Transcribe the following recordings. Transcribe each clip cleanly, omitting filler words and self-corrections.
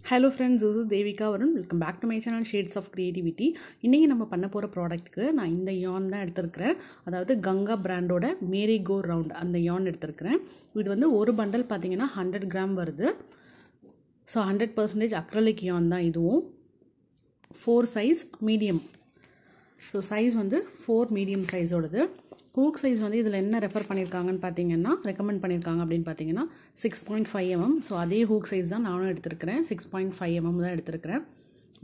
Hello friends, this is Devika Varun. Welcome back to my channel Shades of Creativity. இன்னைக்கு நம்ம பண்ண போற ப்ராடக்ட்க்கு நான் இந்த yarn தான் எடுத்துர்க்கறேன். அதாவது கங்கா பிராண்டோட மேரி கோ ரவுண்ட் அந்த yarn எடுத்துர்க்கறேன். இது வந்து ஒரு பண்டல் பாத்தீங்கன்னா 100 கிராம் வருது. So 100% acrylic yarn தான் இதுவும். 4 size medium. So size வந்து 4 medium size ஓடது. Hook size வந்து இதில் என்ன ரெஃபர் பண்ணியிருக்காங்கன்னு பார்த்தீங்கன்னா ரெக்கமெண்ட் பண்ணியிருக்காங்க அப்படின்னு பார்த்தீங்கன்னா 6.5 mm. ஸோ அதே ஹூக் சைஸ் தான் நானும் எடுத்துருக்கிறேன். 6.5 mm தான் எடுத்துருக்கிறேன்.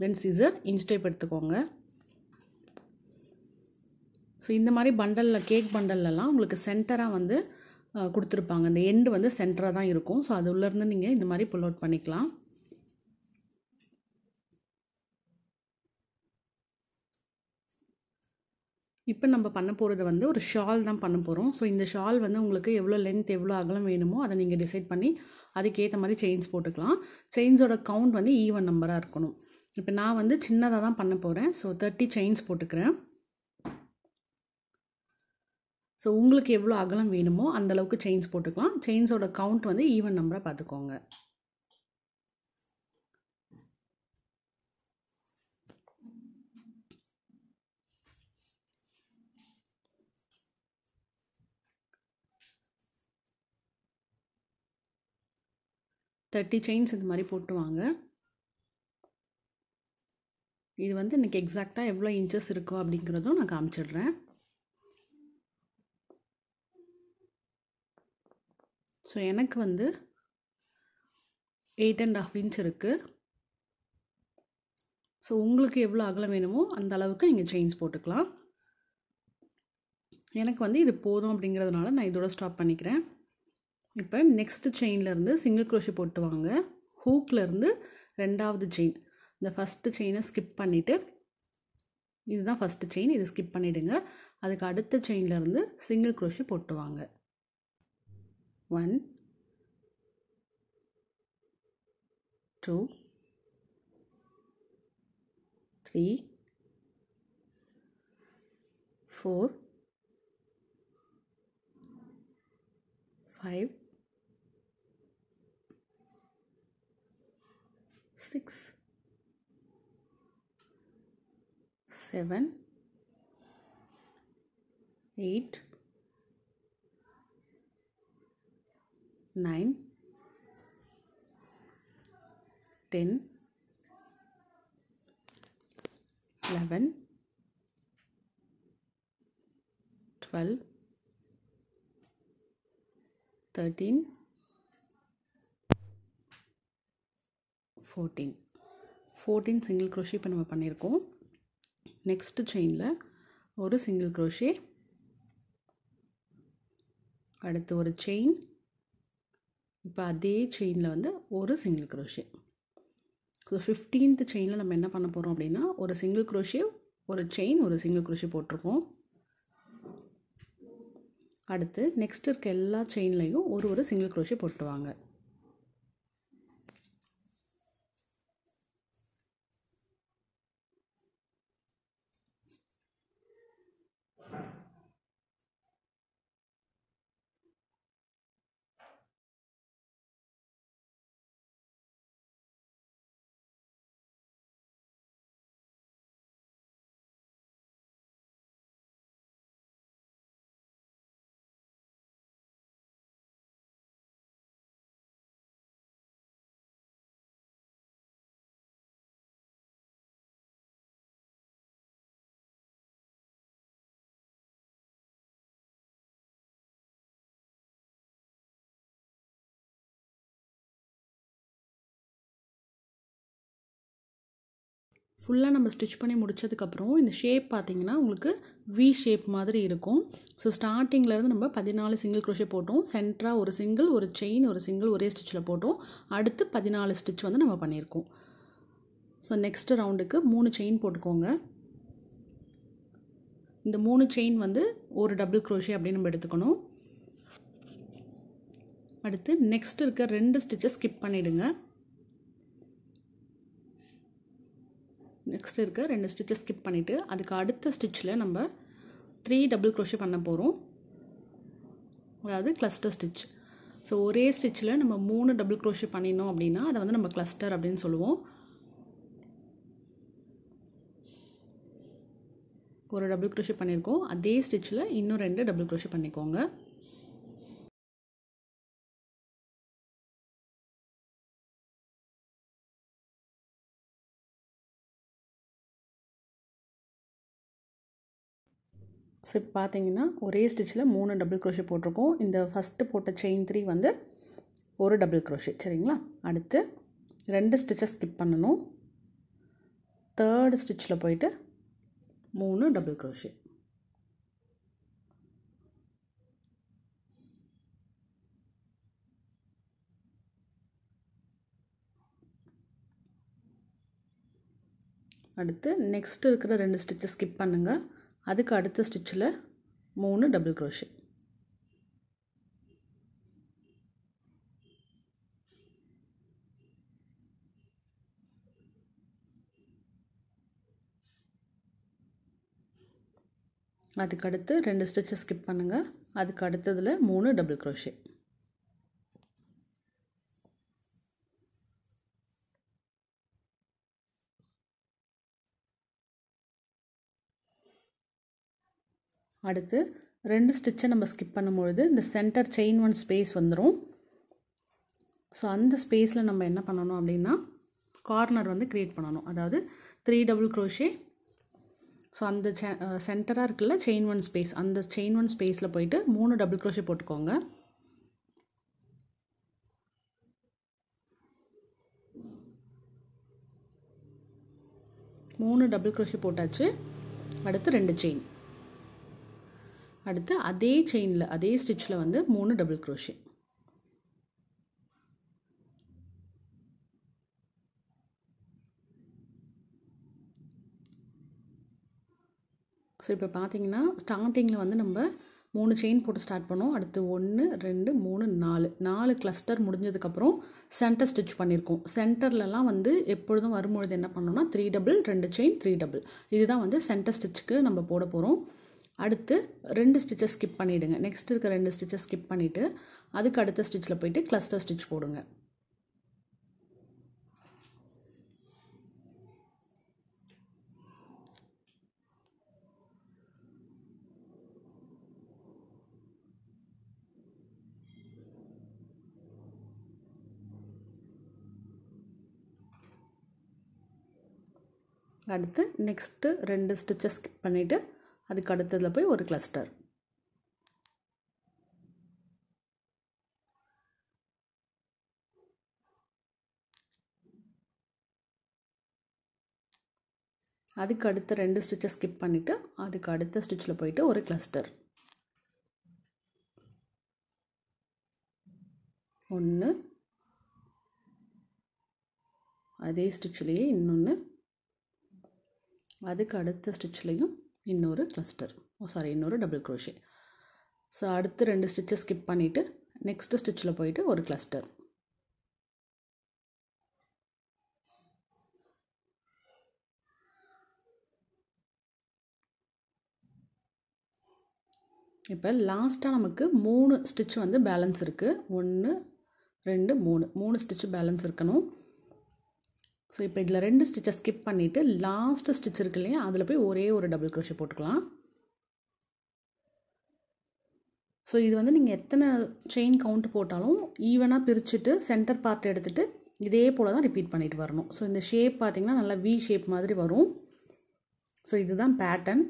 தென் சிசர் இன்ச் டேப் எடுத்துக்கோங்க. ஸோ இந்த மாதிரி பண்டலில் கேக் பண்டல்லலாம் உங்களுக்கு சென்டராக வந்து கொடுத்துருப்பாங்க. அந்த எண்டு வந்து சென்டராக தான் இருக்கும். ஸோ அது உள்ளேருந்து நீங்கள் இந்த மாதிரி புல் அவுட் பண்ணிக்கலாம். இப்போ நம்ம பண்ண போகிறது வந்து ஒரு ஷால் தான் பண்ண போகிறோம். ஸோ இந்த ஷால் வந்து உங்களுக்கு எவ்வளோ லென்த் எவ்வளோ அகலம் வேணுமோ அதை நீங்கள் டிசைட் பண்ணி அதுக்கேற்ற மாதிரி செயின்ஸ் போட்டுக்கலாம். செயின்ஸோட கவுண்ட் வந்து ஈவன் நம்பராக இருக்கணும். இப்போ நான் வந்து சின்னதாக தான் பண்ண போகிறேன். ஸோ 30 செயின்ஸ் போட்டுக்கிறேன். ஸோ உங்களுக்கு எவ்வளோ அகலம் வேணுமோ அந்தளவுக்கு செயின்ஸ் போட்டுக்கலாம். செயின்ஸோட கவுண்ட் வந்து ஈவன் நம்பராக பார்த்துக்கோங்க. செயின்ஸ் இது மாதிரி போட்டு வாங்க. இது வந்து எனக்கு எக்ஸாக்டாக எவ்வளோ இன்ச்சஸ் இருக்கும் அப்படிங்கிறதும் நான் காமிச்சிடுறேன். ஸோ எனக்கு வந்து 8.5 inch இருக்குது. ஸோ உங்களுக்கு எவ்வளோ அகலம் வேணுமோ அந்த அளவுக்கு நீங்கள் செயின்ஸ் போட்டுக்கலாம். எனக்கு வந்து இது போதும் அப்படிங்கிறதுனால நான் இதோட ஸ்டாப் பண்ணிக்கிறேன். இப்போ நெக்ஸ்ட் செயின்லேருந்து சிங்கிள் க்ரோஷே போட்டு வாங்க. ஹூக்லேருந்து ரெண்டாவது செயின், இந்த ஃபஸ்ட்டு செயினை ஸ்கிப் பண்ணிவிட்டு, இதுதான் ஃபஸ்ட்டு செயின், இதை ஸ்கிப் பண்ணிவிடுங்க. அதுக்கு அடுத்த செயின்லேருந்து சிங்கிள் க்ரோஷே போட்டு வாங்க. 1 2 3 4 5 6 7 8 9 10 11 12 13 14 சிங்கிள் க்ரோஷே இப்போ நம்ம பண்ணியிருக்கோம். நெக்ஸ்ட்டு செயினில் ஒரு சிங்கிள் க்ரோஷே, அடுத்து ஒரு செயின், இப்போ அதே செயினில் வந்து ஒரு சிங்கிள் க்ரோஷே. ஸோ 15th செயினில் நம்ம என்ன பண்ண போகிறோம் அப்படின்னா ஒரு சிங்கிள் க்ரோஷே, ஒரு செயின், ஒரு சிங்கிள் க்ரோஷே போட்டிருக்கோம். அடுத்து நெக்ஸ்ட் இருக்க எல்லா செயின்லையும் ஒரு சிங்கிள் க்ரோஷே போட்டுவாங்க. ஃபுல்லாக நம்ம ஸ்டிச் பண்ணி முடித்ததுக்கப்புறம் இந்த ஷேப் பார்த்திங்கன்னா உங்களுக்கு வி ஷேப் மாதிரி இருக்கும். ஸோ ஸ்டார்டிங்லேருந்து நம்ம 14 சிங்கிள் க்ரோஷே போட்டோம். சென்டராக ஒரு சிங்கிள், ஒரு செயின், ஒரு சிங்கிள் ஒரே ஸ்டிச்சில் போட்டோம். அடுத்து 14 ஸ்டிச் வந்து நம்ம பண்ணியிருக்கோம். ஸோ நெக்ஸ்ட்டு ரவுண்டுக்கு 3 செயின் போட்டுக்கோங்க. இந்த 3 செயின் வந்து ஒரு டபுள் க்ரோஷே அப்படின்னு நம்ம எடுத்துக்கணும். அடுத்து நெக்ஸ்ட் இருக்க 2 ஸ்டிச்சை ஸ்கிப் பண்ணிவிடுங்க. நெக்ஸ்ட் இருக்க 2 ஸ்டிச்சை ஸ்கிப் பண்ணிவிட்டு அதுக்கு அடுத்த ஸ்டிச்சில் நம்ம 3 டபுள் க்ரோஷே பண்ண போகிறோம். அதாவது கிளஸ்டர் ஸ்டிச். ஸோ ஒரே ஸ்டிச்சில் நம்ம 3 டபுள் க்ரோஷே பண்ணினோம் அப்படின்னா அதை வந்து நம்ம கிளஸ்டர் அப்படின்னு சொல்லுவோம். ஒரு டபுள் க்ரோஷே பண்ணியிருக்கோம், அதே ஸ்டிச்சில் இன்னும் 2 டபுள் க்ரோஷே பண்ணிக்கோங்க. ஸோ இப்போ பார்த்தீங்கன்னா ஒரே ஸ்டிச்சில் 3 டபுள் க்ரோஷே போட்டிருக்கோம். இந்த ஃபஸ்ட்டு போட்ட செயின் 3 வந்து ஒரு டபுள் க்ரோஷே, சரிங்களா? அடுத்து 2 ஸ்டிச்சை ஸ்கிப் பண்ணணும். 3rd ஸ்டிச்சில் போயிட்டு 3 டபுள் க்ரோஷே. அடுத்து நெக்ஸ்ட் இருக்கிற 2 ஸ்டிச்சை ஸ்கிப் பண்ணுங்கள். அதுக்கு அடுத்த ஸ்டிச்சில் 3 டபுள் க்ரோஷே. அதுக்கு அடுத்து 2 ஸ்டிச்சை ஸ்கிப் பண்ணுங்கள். அதுக்கு அடுத்ததில் 3 டபுள் க்ரோஷே. அடுத்து 2 ஸ்டிச்சை நம்ம ஸ்கிப் பண்ணும்பொழுது இந்த சென்டர் செயின் 1 ஸ்பேஸ் வந்துடும். ஸோ அந்த ஸ்பேஸில் நம்ம என்ன பண்ணணும் அப்படின்னா கார்னர் வந்து க்ரியேட் பண்ணணும். அதாவது 3 டபுள் க்ரோஷே. ஸோ அந்த சென்டராக இருக்குல்ல செயின் 1 ஸ்பேஸ், அந்த செயின் 1 ஸ்பேஸில் போயிட்டு 3 டபுள் க்ரோஷே போட்டுக்கோங்க. மூணு டபுள் க்ரோஷே போட்டாச்சு. அடுத்து 2 செயின். அடுத்து அதே செயினில் அதே ஸ்டிச்சில் வந்து 3 டபுள் க்ரோஷே. ஸோ இப்போ பார்த்தீங்கன்னா ஸ்டார்டிங்கில் வந்து நம்ம 3 செயின் போட்டு ஸ்டார்ட் பண்ணோம். அடுத்து 1 2 3 4 கிளஸ்டர் முடிஞ்சதுக்கப்புறம் சென்டர் ஸ்டிச் பண்ணியிருக்கோம். சென்டர்லலாம் வந்து எப்பொழுதும் வரும்பொழுது என்ன பண்ணோம்னா 3 டபுள் 2 செயின் 3 டபுள், இதுதான் வந்து சென்டர் ஸ்டிச்சுக்கு நம்ம போட போகிறோம். அடுத்து 2 ஸ்டிச்சை ஸ்கிப் பண்ணிவிடுங்க. நெக்ஸ்ட் இருக்க 2 ஸ்டிச்சை ஸ்கிப் பண்ணிவிட்டு அதுக்கு அடுத்த ஸ்டிச்சில் போயிட்டு கிளஸ்டர் ஸ்டிச் போடுங்க. அடுத்து நெக்ஸ்ட்டு 2 ஸ்டிச்சை ஸ்கிப் பண்ணிவிட்டு அதுக்கு அடுத்ததில் போய் ஒரு கிளஸ்டர். அதுக்கு அடுத்த 2 ஸ்டிச்சை ஸ்கிப் பண்ணிவிட்டு அதுக்கு அடுத்த ஸ்டிச்சில் போயிட்டு ஒரு கிளஸ்டர். 1, அதே ஸ்டிச்சிலேயே இன்னொன்று, அதுக்கு அடுத்த ஸ்டிச்லேயும் இன்னொரு கிளஸ்டர், இன்னொரு டபுள் க்ரோஷே. ஸோ அடுத்து 2 ஸ்டிச்சை ஸ்கிப் பண்ணிவிட்டு நெக்ஸ்ட் ஸ்டிச்சில் போயிட்டு ஒரு கிளஸ்டர். இப்போ லாஸ்ட்டாக நமக்கு 3 ஸ்டிச் வந்து பேலன்ஸ் இருக்குது. 1 2 3 ஸ்டிச்சு பேலன்ஸ் இருக்கணும். ஸோ இப்போ இதில் 2 ஸ்டிச்சை ஸ்கிப் பண்ணிவிட்டு லாஸ்ட்டு ஸ்டிச் இருக்கு இல்லையா, அதில் போய் ஒரே ஒரு டபுள் க்ரோஷே போட்டுக்கலாம். ஸோ இது வந்து நீங்கள் எத்தனை செயின் கவுண்ட் போட்டாலும் ஈவனாக பிரிச்சுட்டு சென்டர் பார்ட் எடுத்துகிட்டு இதே போல் தான் ரிப்பீட் பண்ணிட்டு வரணும். ஸோ இந்த ஷேப் பார்த்திங்கன்னா நல்லா வி ஷேப் மாதிரி வரும். ஸோ இதுதான் பேட்டர்ன்.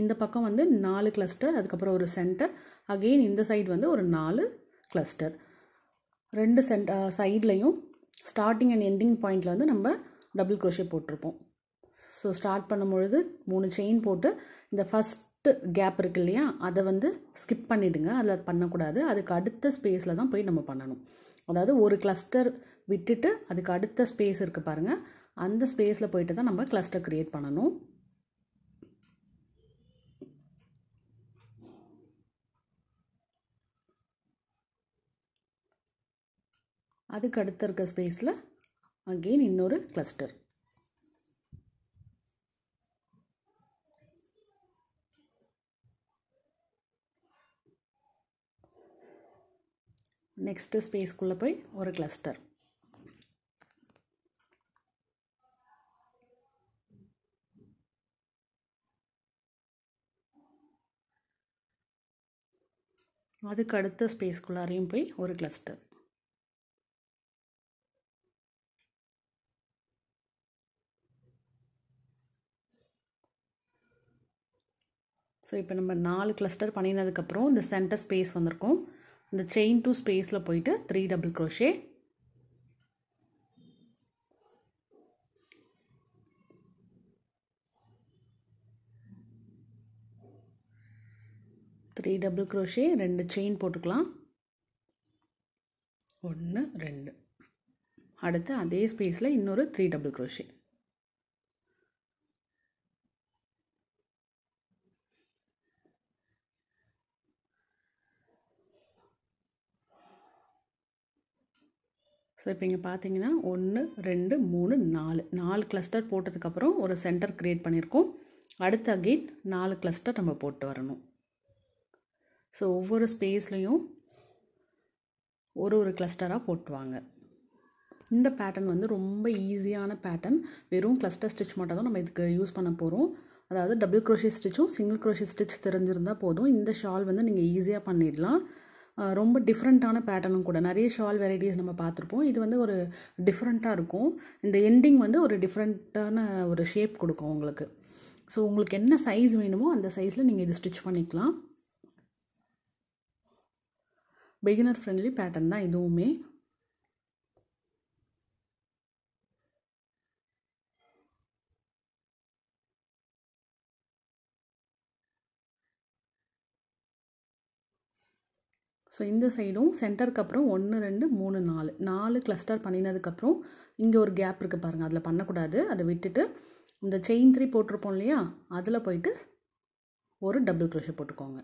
இந்த பக்கம் வந்து 4 கிளஸ்டர், அதுக்கப்புறம் ஒரு சென்டர், அகெயின் இந்த சைடு வந்து ஒரு 4 கிளஸ்டர். 2 சைட்லையும் ஸ்டார்டிங் அண்ட் எண்டிங் பாயிண்டில் வந்து நம்ம டபுள் க்ரோஷே போட்டிருப்போம். ஸோ ஸ்டார்ட் பண்ணும்பொழுது 3 செயின் போட்டு இந்த ஃபஸ்ட்டு கேப் இருக்கு இல்லையா, அதை வந்து ஸ்கிப் பண்ணிவிடுங்க. அதில் பண்ணக்கூடாது. அதுக்கு அடுத்த ஸ்பேஸில் தான் போய் நம்ம பண்ணணும். அதாவது ஒரு கிளஸ்டர் விட்டுட்டு அதுக்கு அடுத்த ஸ்பேஸ் இருக்குது பாருங்கள், அந்த ஸ்பேஸில் போயிட்டு தான் நம்ம கிளஸ்டர் க்ரியேட் பண்ணணும். அதுக்கு அடுத்த இருக்க ஸ்பேஸில் அகெயின் இன்னொரு கிளஸ்டர். நெக்ஸ்ட்டு ஸ்பேஸ்க்குள்ளே போய் ஒரு கிளஸ்டர். அதுக்கு அடுத்த ஸ்பேஸ்க்குள்ளாரையும் போய் ஒரு கிளஸ்டர். ஸோ இப்போ நம்ம 4 கிளஸ்டர் பண்ணினதுக்கப்புறம் இந்த சென்டர் ஸ்பேஸ் வந்திருக்கும். இந்த செயின் 2 ஸ்பேஸில் போயிட்டு 3 double crochet, three double crochet, 2 chain போட்டுக்கலாம். 1 2. அடுத்து அதே ஸ்பேஸில் இன்னொரு 3 டபுள் க்ரோஷே. ஸோ இப்போ இங்கே பார்த்தீங்கன்னா 1 2 3 4 கிளஸ்டர் போட்டதுக்கப்புறம் ஒரு சென்டர் க்ரியேட் பண்ணியிருக்கோம். அடுத்து அகெயின் 4 கிளஸ்டர் நம்ம போட்டு வரணும். ஸோ ஒவ்வொரு ஸ்பேஸ்லேயும் ஒரு கிளஸ்டராக போட்டுவாங்க. இந்த பேட்டர்ன் வந்து ரொம்ப ஈஸியான பேட்டர்ன். வெறும் கிளஸ்டர் ஸ்டிச் மட்டும் தான் நம்ம இதுக்கு யூஸ் பண்ண போகிறோம். அதாவது டபுள் க்ரோஷே ஸ்டிச்சும் சிங்கிள் க்ரோஷே ஸ்டிச் தெரிஞ்சிருந்தால் போதும். இந்த ஷால் வந்து நீங்கள் ஈஸியாக பண்ணிடலாம். ரொம்ப டிஃப்ரெண்ட்டான பேட்டர்னும் கூட. நிறைய ஷால் வெரைட்டிஸ் நம்ம பார்த்துருப்போம். இது வந்து ஒரு டிஃப்ரெண்ட்டாக இருக்கும். இந்த எண்டிங் வந்து ஒரு டிஃப்ரெண்ட்டான ஒரு ஷேப் கொடுக்கும் உங்களுக்கு. ஸோ உங்களுக்கு என்ன சைஸ் வேணுமோ அந்த சைஸில் நீங்கள் இது ஸ்டிச் பண்ணிக்கலாம். பிகினர் ஃப்ரெண்ட்லி பேட்டர்ன் தான் இதுவுமே. ஸோ இந்த சைடும் சென்டருக்கு அப்புறம் 1 2 3 4 கிளஸ்டர் பண்ணினதுக்கப்புறம் இங்கே ஒரு கேப் இருக்குது பாருங்கள், அதில் பண்ணக்கூடாது. அதை விட்டுட்டு இந்த செயின் 3 போட்டிருப்போம் இல்லையா, அதில் போயிட்டு ஒரு டபுள் க்ரோஷே போட்டுக்கோங்க.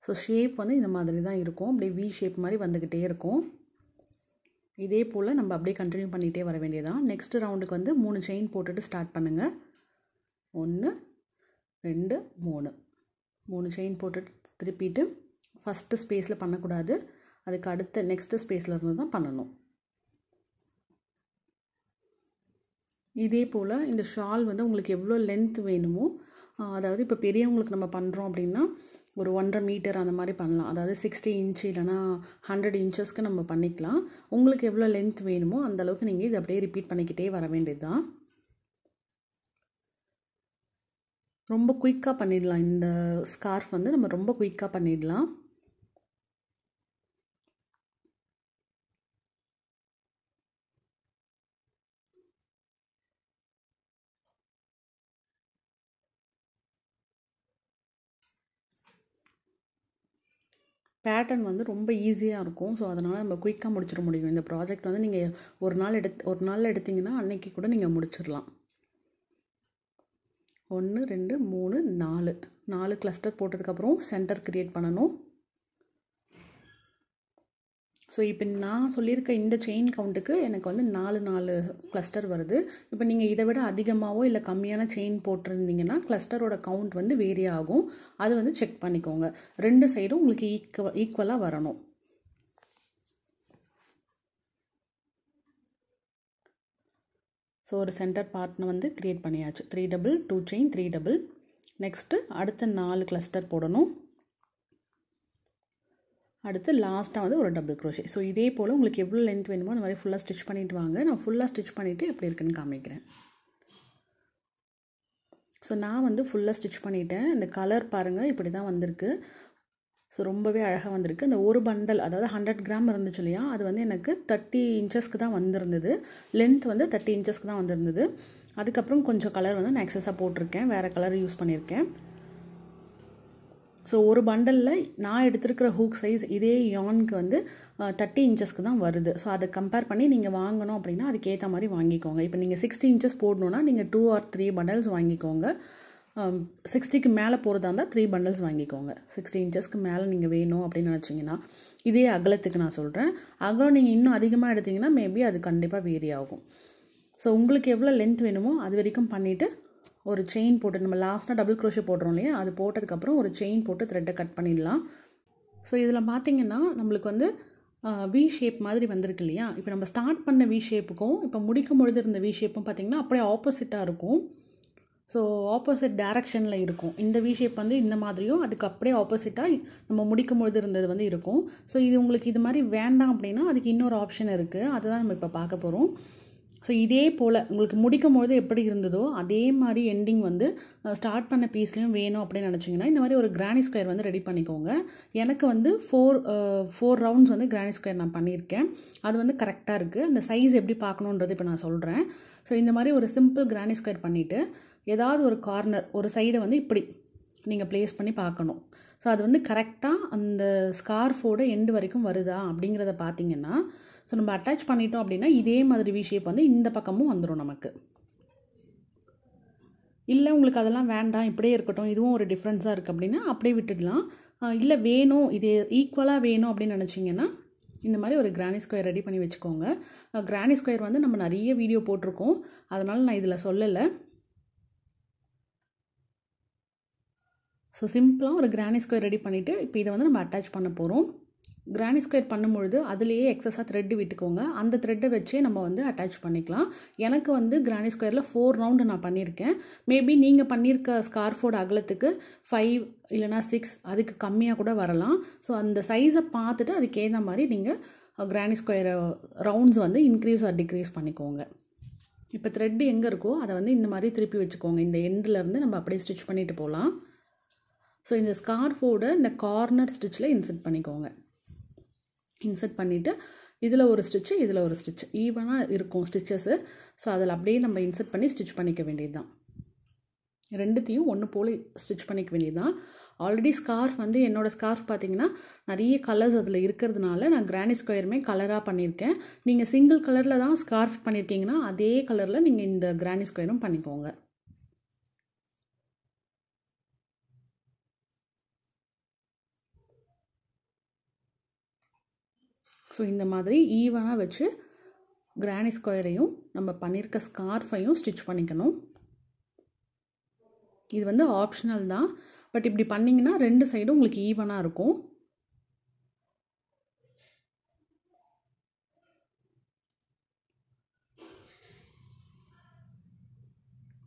ஸோ ஷேப் வந்து இந்த மாதிரி தான் இருக்கும். அப்படியே வி ஷேப் மாதிரி வந்துக்கிட்டே இருக்கும். இதே போல் நம்ம அப்படியே கண்டினியூ பண்ணிகிட்டே வர வேண்டியதான். நெக்ஸ்ட் ரவுண்டுக்கு வந்து 3 செயின் போட்டுட்டு ஸ்டார்ட் பண்ணுங்கள். 1 2 3 செயின் போட்டுட்டு திருப்பிட்டு ஃபஸ்ட்டு ஸ்பேஸில் பண்ணக்கூடாது. அதுக்கு அடுத்த நெக்ஸ்ட்டு ஸ்பேஸில் இருந்து தான் பண்ணணும். இதே போல் இந்த ஷால் வந்து உங்களுக்கு எவ்வளோ லென்த் வேணுமோ, அதாவது இப்போ பெரியவங்களுக்கு நம்ம பண்ணுறோம் அப்படின்னா ஒரு 1.5 மீட்டர் அந்த மாதிரி பண்ணலாம். அதாவது 60 இன்ச்சு இல்லைனா 100 இன்ச்சஸ்க்கு நம்ம பண்ணிக்கலாம். உங்களுக்கு எவ்வளோ லென்த் வேணுமோ அந்தளவுக்கு நீங்கள் இது அப்படியே ரிப்பீட் பண்ணிக்கிட்டே வர வேண்டியது தான். ரொம்ப குயிக்காக பண்ணிடலாம். இந்த ஸ்கார்ஃப் வந்து நம்ம ரொம்ப குயிக்காக பண்ணிடலாம். பேட்டர்ன் வந்து ரொம்ப ஈஸியாக இருக்கும். ஸோ அதனால் நம்ம குயிக்காக முடிச்சிட முடியும். இந்த ப்ராஜெக்ட் வந்து நீங்கள் ஒரு நாளில் எடுத்திங்கன்னா அன்னைக்கு கூட நீங்கள் முடிச்சிடலாம். 1 2 3 4 கிளஸ்டர் போட்டதுக்கப்புறம் சென்டர் க்ரியேட் பண்ணணும். ஸோ இப்போ நான் சொல்லியிருக்க இந்த செயின் கவுண்ட்டுக்கு எனக்கு வந்து 4 கிளஸ்டர் வருது. இப்போ நீங்கள் இதை விட அதிகமாகவோ இல்லை கம்மியான செயின் போட்டிருந்தீங்கன்னா கிளஸ்டரோட கவுண்ட் வந்து வேரி ஆகும். அது வந்து செக் பண்ணிக்கோங்க. 2 சைடும் உங்களுக்கு ஈக்குவலாக வரணும். ஸோ ஒரு சென்டர் பார்ட்னை வந்து க்ரியேட் பண்ணியாச்சு. 3 டபுள் 2 செயின் 3 டபுள். நெக்ஸ்ட்டு அடுத்த 4 கிளஸ்டர் போடணும். அடுத்து லாஸ்ட்டாக வந்து ஒரு டபுள் க்ரோஷே. ஸோ இதே போல் உங்களுக்கு எவ்வளோ லென்த் வேணுமோ அந்த மாதிரி ஃபுல்லாக ஸ்டிச் பண்ணிவிட்டு வாங்க. நான் ஃபுல்லாக ஸ்டிச் பண்ணிவிட்டு எப்படி இருக்குன்னு காமிக்கிறேன். ஸோ நான் வந்து ஃபுல்லாக ஸ்டிச் பண்ணிவிட்டேன். இந்த கலர் பாருங்கள், இப்படி தான் வந்திருக்கு. ஸோ ரொம்பவே அழகாக வந்திருக்கு. இந்த ஒரு பண்டல், அதாவது 100 கிராம் இருந்துச்சு இல்லையா, அது வந்து எனக்கு 30 இன்ச்சஸ்க்கு தான் வந்திருந்தது. லென்த் வந்து 30 இன்ச்சஸ்க்கு தான் வந்திருந்தது. அதுக்கப்புறம் கொஞ்சம் கலர் வந்து நான் எக்ஸஸாக போட்டிருக்கேன், வேறு கலர் யூஸ் பண்ணியிருக்கேன். ஸோ ஒரு பண்டலில் நான் எடுத்துருக்கிற ஹூக் சைஸ் இதே யானுக்கு வந்து 30 இன்ச்சஸ்க்கு தான் வருது. ஸோ அதை கம்பேர் பண்ணி நீங்கள் வாங்கணும் அப்படின்னா அதுக்கேற்ற மாதிரி வாங்கிக்கோங்க. இப்போ நீங்கள் 60 இன்ச்சஸ் போடணுன்னா நீங்கள் 2 or 3 பண்டல்ஸ் வாங்கிக்கோங்க. 60க்கு மேலே போகிறதா இருந்தால் 3 பண்டல்ஸ் வாங்கிக்கோங்க. 60 இன்ச்சஸ்க்கு மேலே நீங்கள் வேணும் அப்படின்னு நினச்சிங்கன்னா. இதே அகலத்துக்கு நான் சொல்கிறேன். அகலம் நீங்கள் இன்னும் அதிகமாக எடுத்திங்கன்னா மேபி அது கண்டிப்பாக வேரி ஆகும். ஸோ உங்களுக்கு எவ்வளோ லென்த் வேணுமோ அது வரைக்கும் பண்ணிவிட்டு ஒரு செயின் போட்டு நம்ம லாஸ்ட்டாக டபுள் க்ரோஷே போடுறோம் இல்லையா, அது போட்டதுக்கப்புறம் ஒரு செயின் போட்டு த்ரெட்டை கட் பண்ணிடலாம். ஸோ இதில் பார்த்திங்கன்னா நம்மளுக்கு வந்து வி ஷேப் மாதிரி வந்திருக்கு இல்லையா. இப்போ நம்ம ஸ்டார்ட் பண்ண வி ஷேப்புக்கும் இப்போ முடிக்கும் பொழுது இருந்த வி ஷேப்பும் பார்த்திங்கன்னா அப்படியே ஆப்போசிட்டாக இருக்கும். ஸோ ஆப்போசிட் டைரக்ஷனில் இருக்கும். இந்த வி ஷேப் வந்து இந்த மாதிரியும் அதுக்கு அப்படியே ஆப்போசிட்டாக நம்ம முடிக்கும் பொழுது இருந்தது வந்து இருக்கும். ஸோ இது உங்களுக்கு இது மாதிரி வேண்டாம் அப்படின்னா அதுக்கு இன்னொரு ஆப்ஷன் இருக்குது, அதுதான் நம்ம இப்போ பார்க்க போகிறோம். ஸோ இதே போல் உங்களுக்கு முடிக்கும் பொழுது எப்படி இருந்ததோ அதே மாதிரி எண்டிங் வந்து ஸ்டார்ட் பண்ண பீஸ்லேயும் வேணும் அப்படின்னு நினச்சிங்கன்னா இந்த மாதிரி ஒரு கிரானி ஸ்கொயர் வந்து ரெடி பண்ணிக்கோங்க. எனக்கு வந்து ஃபோர் ரவுண்ட்ஸ் வந்து கிரானி ஸ்கொயர் நான் பண்ணியிருக்கேன். அது வந்து கரெக்டாக இருக்குது. அந்த சைஸ் எப்படி பார்க்கணுன்றது இப்போ நான் சொல்கிறேன். ஸோ இந்த மாதிரி ஒரு சிம்பிள் கிரானி ஸ்கொயர் பண்ணிவிட்டு ஏதாவது ஒரு கார்னர் ஒரு சைடை வந்து இப்படி நீங்கள் ப்ளேஸ் பண்ணி பார்க்கணும். ஸோ அது வந்து கரெக்டாக அந்த ஸ்கார்ஃபோட எண்டு வரைக்கும் வருதா அப்படிங்கிறத பார்த்தீங்கன்னா, ஸோ நம்ம அட்டாச் பண்ணிட்டோம் அப்படின்னா இதே மாதிரி வி ஷேப் வந்து இந்த பக்கமும் வந்துடும் நமக்கு. இல்லை உங்களுக்கு அதெல்லாம் வேண்டாம், இப்படியே இருக்கட்டும், இதுவும் ஒரு டிஃப்ரென்ஸாக இருக்குது அப்படின்னா அப்படியே விட்டுடலாம். இல்லை வேணும், இது ஈக்குவலாக வேணும் அப்படின்னு நினச்சிங்கன்னா இந்த மாதிரி ஒரு கிரானி ஸ்கொயர் ரெடி பண்ணி வச்சுக்கோங்க. கிரானி ஸ்கொயர் வந்து நம்ம நிறைய வீடியோ போட்டிருக்கோம், அதனால் நான் இதில் சொல்லலை. ஸோ சிம்பிளாக ஒரு கிரானி ஸ்கொயர் ரெடி பண்ணிவிட்டு இப்போ இதை வந்து நம்ம அட்டாச் பண்ண போகிறோம். கிரானி ஸ்கொயர் பண்ணும்பொழுது அதுலேயே எக்ஸஸாக த்ரெட்டு விட்டுக்கோங்க. அந்த த்ரெட்டை வச்சே நம்ம வந்து அட்டாச் பண்ணிக்கலாம். எனக்கு வந்து கிரானி ஸ்கொயரில் 4 ரவுண்டு நான் பண்ணியிருக்கேன். மேபி நீங்கள் பண்ணியிருக்க ஸ்கார்ஃபோட அகலத்துக்கு 5 இல்லைனா 6 அதுக்கு கம்மியாக கூட வரலாம். ஸோ அந்த சைஸை பார்த்துட்டு அதுக்கேற்ற மாதிரி நீங்கள் கிரானி ஸ்கொயர் ரவுண்ட்ஸ் வந்து இன்க்ரீஸ் ஆர் டிக்ரீஸ் பண்ணிக்கோங்க. இப்போ த்ரெட்டு எங்கே இருக்கோ அதை வந்து இந்த மாதிரி திருப்பி வச்சுக்கோங்க. இந்த எண்ட்லேருந்து நம்ம அப்படியே ஸ்டிச் பண்ணிட்டு போகலாம். ஸோ இந்த ஸ்கார்ஃபோட இந்த கார்னர் ஸ்டிச்சில் இன்சர்ட் பண்ணிக்கோங்க. இன்சர்ட் பண்ணிவிட்டு இதில் ஒரு ஸ்டிச்சு இதில் ஒரு ஸ்டிச் ஈவனாக இருக்கும் ஸ்டிச்சஸ்ஸு. ஸோ அதில் அப்படியே நம்ம இன்சர்ட் பண்ணி ஸ்டிச் பண்ணிக்க வேண்டியது தான். ரெண்டுத்தையும் ஒன்று போல் ஸ்டிச் பண்ணிக்க வேண்டியது தான். ஆல்ரெடி ஸ்கார்ஃப் வந்து என்னோடய ஸ்கார்ஃப் பார்த்திங்கன்னா நிறைய கலர்ஸ் அதில் இருக்கிறதுனால நான் கிரானி ஸ்கொயருமே கலராக பண்ணியிருக்கேன். நீங்கள் சிங்கிள் கலரில் தான் ஸ்கார்ஃப் பண்ணியிருக்கீங்கன்னா அதே கலரில் நீங்கள் இந்த கிரானி ஸ்கொயரும் பண்ணிக்கோங்க. ஸோ இந்த மாதிரி ஈவனாக வச்சு கிரானி ஸ்கொயரையும் நம்ம பண்ணியிருக்க ஸ்கார்ஃபையும் ஸ்டிச் பண்ணிக்கணும். இது வந்து ஆப்ஷனல் தான், பட் இப்படி பண்ணிங்கன்னா 2 சைடும் உங்களுக்கு ஈவனாக இருக்கும்.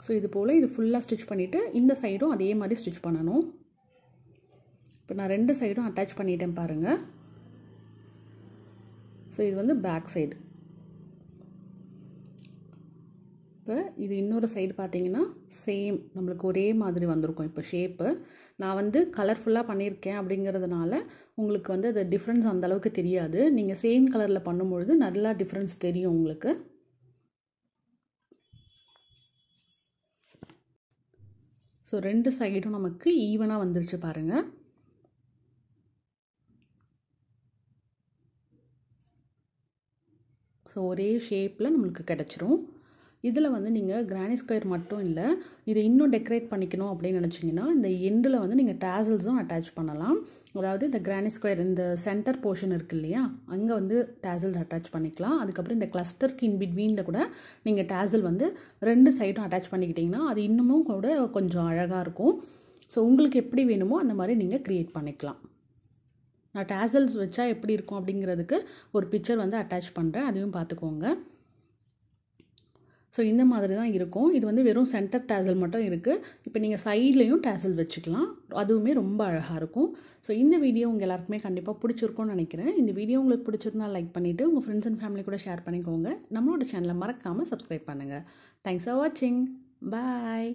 ஸோ இது போல் இது ஃபுல்லாக ஸ்டிச் பண்ணிவிட்டு இந்த சைடும் அதே மாதிரி ஸ்டிச் பண்ணணும். இப்போ நான் 2 சைடும் அட்டாச் பண்ணிட்டேன் பாருங்கள். ஸோ இது வந்து பேக் சைடு. இப்போ இது இன்னொரு சைடு பார்த்தீங்கன்னா சேம் நம்மளுக்கு ஒரே மாதிரி வந்திருக்கும். இப்போ ஷேப்பு நான் வந்து கலர்ஃபுல்லாக பண்ணியிருக்கேன் அப்படிங்கிறதுனால உங்களுக்கு வந்து அது டிஃப்ரென்ஸ் அந்தளவுக்கு தெரியாது. நீங்கள் சேம் கலரில் பண்ணும்பொழுது நல்லா டிஃப்ரென்ஸ் தெரியும் உங்களுக்கு. ஸோ 2 சைடும் நமக்கு ஈவனாக வந்துருச்சு பாருங்கள். ஸோ ஒரே ஷேப்பில் நம்மளுக்கு கிடச்சிரும். இதில் வந்து நீங்கள் கிரானி ஸ்கொயர் மட்டும் இல்லை, இதை இன்னும் டெக்கரேட் பண்ணிக்கணும் அப்படின்னு நினச்சிங்கன்னா இந்த எண்டில் வந்து நீங்கள் டேசல்ஸும் அட்டாச் பண்ணலாம். அதாவது இந்த கிரானி ஸ்கொயர் இந்த சென்டர் போர்ஷன் இருக்குது இல்லையா, அங்கே வந்து டேசல் அட்டாச் பண்ணிக்கலாம். அதுக்கப்புறம் இந்த கிளஸ்டருக்கு இன்பிட்வீனில் கூட நீங்கள் டேசல் வந்து 2 சைடும் அட்டாச் பண்ணிக்கிட்டிங்கன்னா அது இன்னமும் கூட கொஞ்சம் அழகாக இருக்கும். ஸோ உங்களுக்கு எப்படி வேணுமோ அந்த மாதிரி நீங்கள் க்ரியேட் பண்ணிக்கலாம். நான் டேசல்ஸ் வச்சா எப்படி இருக்கும் அப்படிங்கிறதுக்கு ஒரு பிக்சர் வந்து அட்டாச் பண்ணுறேன், அதையும் பார்த்துக்கோங்க. ஸோ இந்த மாதிரி தான் இருக்கும். இது வந்து வெறும் சென்டர் டேசல் மட்டும் இருக்குது. இப்போ நீங்கள் சைட்லேயும் டேசல் வச்சுக்கலாம், அதுவுமே ரொம்ப அழகாக இருக்கும். ஸோ இந்த வீடியோ உங்கள் எல்லாருக்குமே கண்டிப்பாக பிடிச்சிருக்கும்னு நினைக்கிறேன். இந்த வீடியோ உங்களுக்கு பிடிச்சிருந்தால் லைக் பண்ணிவிட்டு உங்கள் ஃப்ரெண்ட்ஸ் அண்ட் ஃபேமிலி கூட ஷேர் பண்ணிக்கோங்க. நம்மளோட சேனலை மறக்காமல் சப்ஸ்கிரைப் பண்ணுங்கள். தேங்க்ஸ் ஃபார் வாட்சிங். பாய்.